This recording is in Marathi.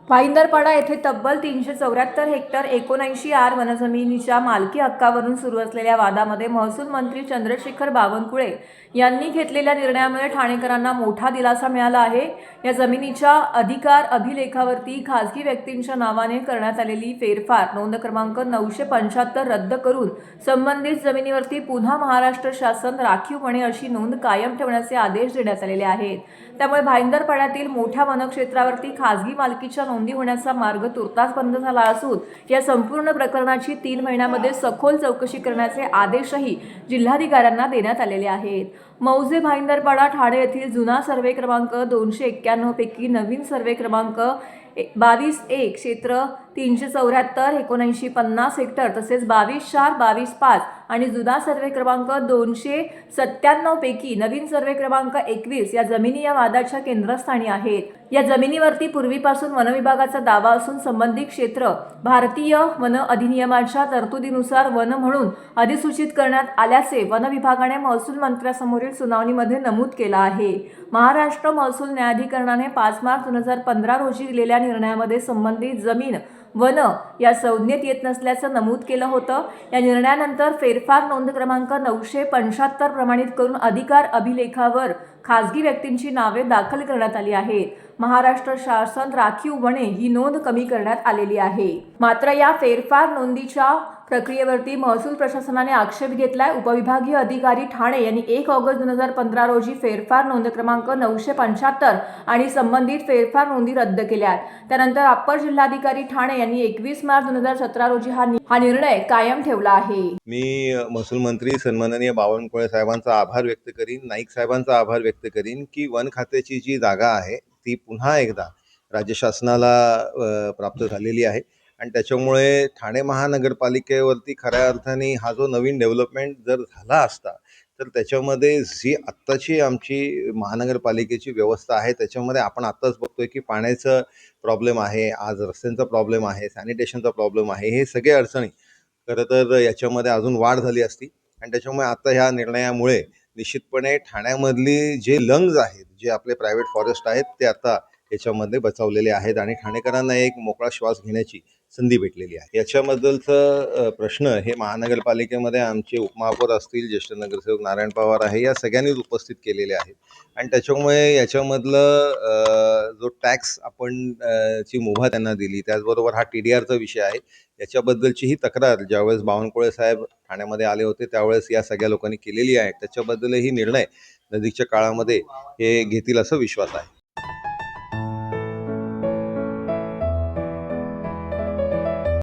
भाईंदरपाडा येथे तब्बल 374 हेक्टर 79 आर वनजमिनीच्या मालकी हक्कावरून सुरू असलेल्या वादामध्ये महसूल मंत्री चंद्रशेखर बावनकुळे यांनी घेतलेल्या निर्णयामुळे ठाणेकरांना मोठा दिलासा मिळाला आहे। या जमिनीच्या अधिकार अभिलेखावरती खासगी व्यक्तींच्या नावाने करण्यात आलेली फेरफार नोंद क्रमांक 975 रद्द करून संबंधित जमिनीवरती पुन्हा महाराष्ट्र शासन राखीवपणे अशी नोंद कायम ठेवण्याचे आदेश देण्यात आलेले आहेत। त्यामुळे भाईंदरपाड्यातील मोठ्या वनक्षेत्रावरती खासगी मालकीच्या नोंदी होण्याचा मार्ग तुर्तास बंद झाला असून या संपूर्ण प्रकरणाची 3 महिन्यांमध्ये सखोल चौकशी करण्याचे आदेशही जिल्हाधिकाऱ्यांना देण्यात आलेले आहेत। मौजे भाईंदरपाडा ठाणे येथील जुना सर्वे क्रमांक 291 पैकी नवीन सर्वे क्रमांक 22-1 क्षेत्र 374 7950 हेक्टर तसेच 22-4 22-5 आणि जुना सर्वे क्रमांक 297 पैकी नवीन सर्वे क्रमांक 21 या जमिनी या वादाच्या केंद्रस्थानी आहेत। या जमिनीवरती पूर्वीपासून वन विभागाचा दावा असून संबंधित क्षेत्र भारतीय वन अधिनियमाच्या तरतुदीनुसार वन म्हणून अधिसूचित करण्यात आल्याचे वन विभागाने महसूल मंत्र्यांसमोरील सुनावणीमध्ये नमूद केला आहे। महाराष्ट्र महसूल न्यायाधिकरणाने 5 मार्च 2015 रोजी दिलेल्या निर्णयामध्ये संबंधित जमीन वन या संज्ञेत येत नसल्याचं नमूद केलं होतं। या निर्णयानंतर फेरफार नोंद क्रमांक 975 प्रमाणित करून अधिकार अभिलेखावर खासगी व्यक्तींची नावे दाखल करण्यात आली आहेत। महाराष्ट्र शासन राखीव वने ही नोंद कमी करण्यात आलेली आहे। मात्र या फेरफार नोंदीच्या प्रक्रियेवरती महसूल प्रशासनाने आक्षेप घेतलाय। उपविभागीय अधिकारी ठाणे यांनी 1 ऑगस्ट 2015 रोजी फेरफार नोंद क्रमांक 975 आणि संबंधित फेरफार नोंदी रद्द केल्यात। त्यानंतर अप्पर जिल्हाधिकारी ठाणे यांनी 21 मार्च 2017 रोजी हा निर्णय कायम ठेवला आहे। मी महसूल मंत्री सन्माननीय बावनकुळे साहेबांचा आभार व्यक्त करीन, नाईक साहेबांचा आभार व्यक्त करीन की वन खात्याची जी जागा आहे ती पुन्हा एकदा राज्य शासनाला प्राप्त झालेली आहे आणि त्याच्यामुळे ठाणे महानगरपालिकेवरती खऱ्या अर्थाने हा जो नवीन डेव्हलपमेंट जर झाला असता तर त्याच्यामध्ये जी आत्ताची आमची महानगरपालिकेची व्यवस्था आहे त्याच्यामध्ये आपण आत्ताच बघतोय की पाण्याचं प्रॉब्लेम आहे, आज रस्त्यांचा प्रॉब्लेम आहे, सॅनिटेशनचा प्रॉब्लेम आहे, हे सगळे अडचणी खरं तर याच्यामध्ये अजून वाढ झाली असती आणि त्याच्यामुळे आता ह्या निर्णयामुळे निश्चितपणे ठाण्यामधली जे लंग्ज आहेत, जे आपले प्रायव्हेट फॉरेस्ट आहेत ते आता याच्यामध्ये बचावलेले आहेत आणि ठाणेकरांना एक मोकळा श्वास घेण्याची संधी भेटलेली आहे। याच्याबद्दलचं प्रश्न हे महानगरपालिकेमध्ये आमचे उपमहापौर असतील, ज्येष्ठ नगरसेवक नारायण पवार आहे, या सगळ्यांनीच उपस्थित केलेले आहेत आणि त्याच्यामुळे याच्यामधलं जो टॅक्स आपण ची मुभा त्यांना दिली, त्याचबरोबर हा TDRचा विषय आहे, याच्याबद्दलची ही तक्रार ज्यावेळेस बावनकुळे साहेब ठाण्यामध्ये आले होते त्यावेळेस या सगळ्या लोकांनी केलेली आहे। त्याच्याबद्दलही निर्णय नजीकच्या काळामध्ये हे घेतील असा विश्वास आहे।